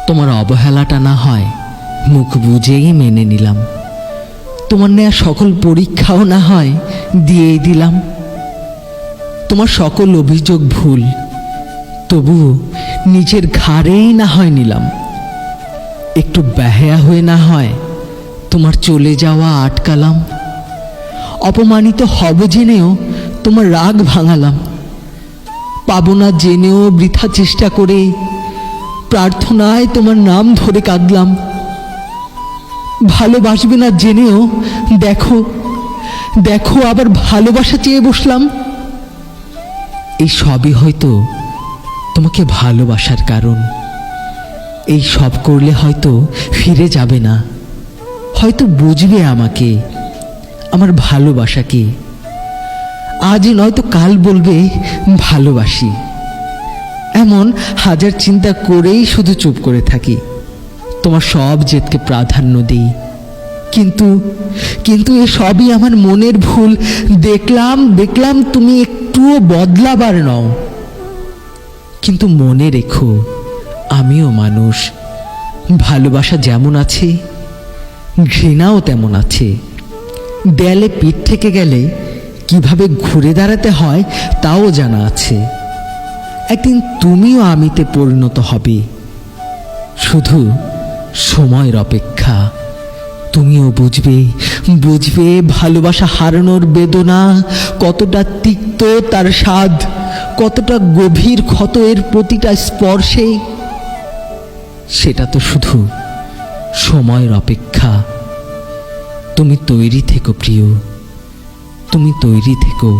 তোমার অবহেলাটা না হয় মুখ বুঝেই মেনে নিলাম, তোমার নেয়া সকল পরীক্ষাও না হয় দিয়েই দিলাম। তোমার সকল অভিযোগ ভুল, তবুও নিজের ঘাড়েই না হয় নিলাম। একটু বেহায়া হয়ে না হয় তোমার চলে যাওয়া আটকালাম। অপমানিত হব জেনেও তোমার রাগ ভাঙালাম। পাবো না জেনেও বৃথা চেষ্টা করে প্রার্থনায় তোমার নাম ধরে কাঁদলাম। ভালোবাসবে না জেনেও দেখো দেখো আবার ভালোবাসা চেয়ে বসলাম। এই সবই হয়তো তোমাকে ভালোবাসার কারণ। এই সব করলে হয়তো ফিরে যাবে না, হয়তো বুঝবে আমাকে, আমার ভালোবাসাকে। আজ নয়তো কাল বলবে ভালোবাসি। এমন হাজার চিন্তা করেই শুধু চুপ করে থাকি, তোমার সব জেদকে প্রাধান্য দিই। কিন্তু এ সবই আমার মনের ভুল। দেখলাম তুমি একটুও বদলাবার নও। কিন্তু মনে রেখো, আমিও মানুষ। ভালোবাসা যেমন আছে, ঘৃণাও তেমন আছে। দেয়ালে পিঠ থেকে গেলে কিভাবে ঘুরে দাঁড়াতে হয় তাও জানা আছে। একদিন তুমিও আমিতে পরিণত হবে, শুধু সময়ের অপেক্ষা। তুমিও বুঝবে ভালোবাসা হারানোর বেদনা কতটা তিক্ত, তার স্বাদ কতটা গভীর ক্ষত এর প্রতিটা স্পর্শে। সেটা তো শুধু সময়ের অপেক্ষা। তুমি তৈরি থেকো প্রিয়, তুমি তৈরি থেকো।